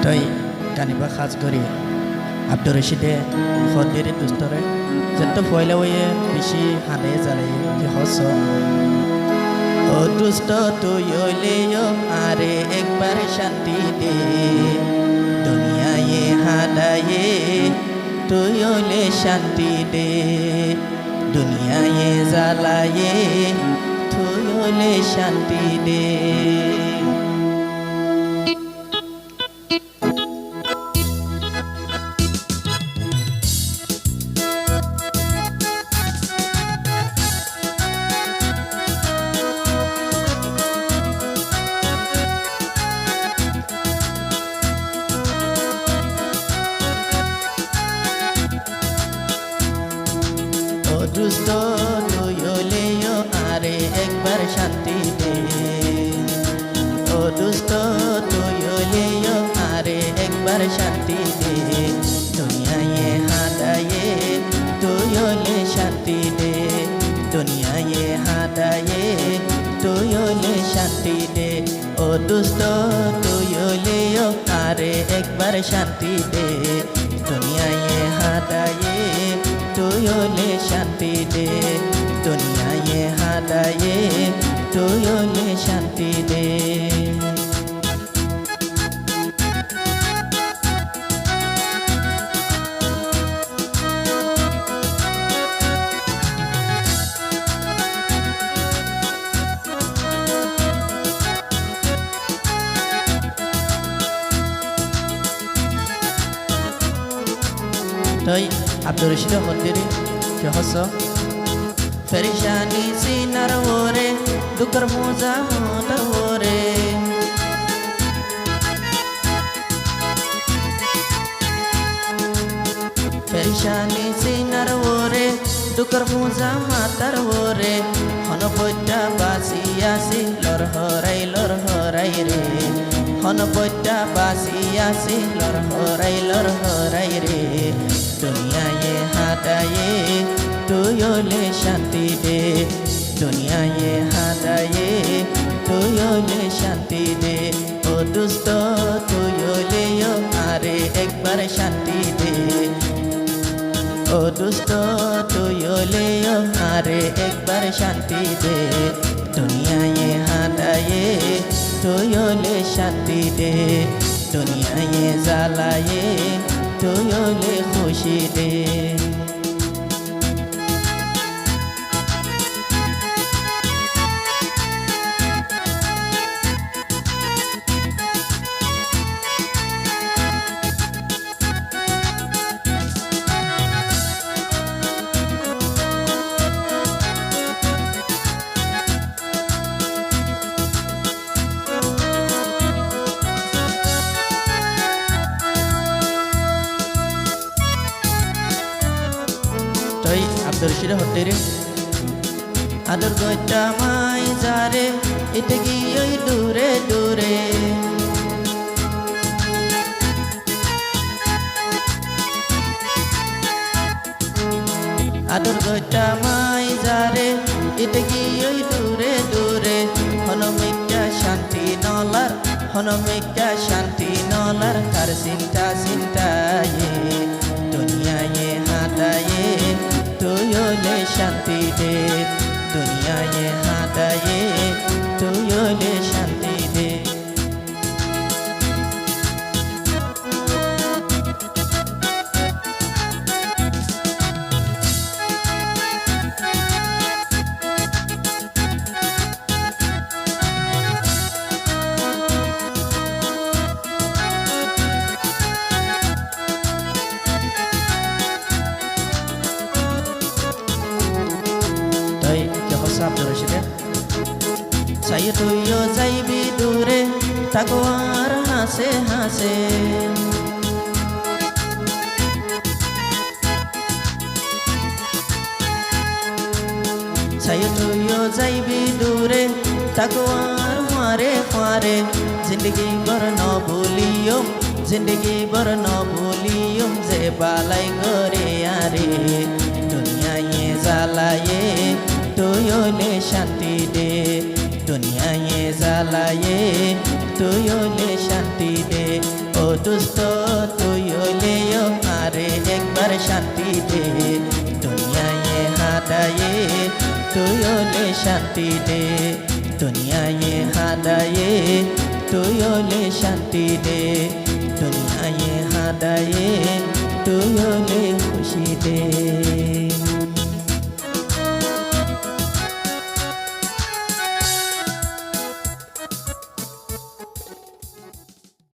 তই কানিবা খাজ করি আব্দুর রশিদে খদ্দের দুস্তরে যত ফয়লা হয়ে বেশি হাঁদে জ্বালাই কি হস ও দুষ্ট তুই হইলেও আরে একবার শান্তি দে দুনিয়ায় হাদায়ে তুই হইলে শান্তি দে দুনিয়ায় জ্বালায়ে তুই হইলে শান্তি দে দুষ্ট তুই হলেও আরে একবার শান্তি দে ও দুষ্ট তুই হলেও আরে একবার শান্তি দে দুনিয়ায় হাদায়ে তুই হলে শান্তি দে দুনিয়ায় হাদায়ে তুই হলে শান্তি দে ও দুষ্ট তুই হলেও আরে একবার শান্তি দে দুনিয়ায় হাদায়ে তুই হলে শান্তি দে দুনিয়ায় হাদায়ে তুই হলে শান্তি দে তই আব্দুর রশিদ মন্দিরে কে হস ফেরিশানি সিনার ওরে দুকর মোজা মোটা ওরে ফেরিশানি সিনার ওরে দুকর মোজা মাতার ওরে হন বৈটা বাসি আসি লর হরাই রে হন বৈটা বাসি আসি লর হরাই রে দুনিয়ায় হাদায়ে তুই হলে শান্তি দে দুনিয়ায় হাদায়ে তুই হলে শান্তি দে ও দুষ্ট তুই হলেও আরে একবার শান্তি দে ও দুষ্ট তুই হলেও আরে একবার শান্তি দে দুনিয়ায় হাদায়ে তুই হলে শান্তি দে দুনিয়ায় জ্বালায়ে তুই হলে খুশি দে তই আব্দুর রশিদ হদ্দের আদর গইটা মাই যারে এটা কি ওই দূরে দূরে আদর গইটা মাই যারে এটা কি ওই দূরে দূরে হনমিকা শান্তি নলার কার চিন্তায়ে দুনিয়ায় হাদায়ে তুই হলে শান্তি দে দুনিয়ায় হাদায়ে তুই হলে শান্তি দে তই কে হস আব্দুর রশিদে চাই তুইও যাইবি দূরে তাকো আর হাসে হাসে চাই তুইও যাইবি দূরে তাকো আর হারে জিন্দগি ভর ন ভুলিও যে বালাই করে আরে দুনিয়ায় জ্বালায়ে তুই হলে শান্তি দে দুনিয়ায় জ্বালায়ে তুই হলে শান্তি দে ও দুষ্ট তুই হলেও আরে একবার শান্তি দে দুনিয়ায় হাদায়ে তুই হলে শান্তি দে দুনিয়ায় হাদায়ে তুই হলে শান্তি দে দুনিয়ায় হাদায়ে তুই হলে খুশি দে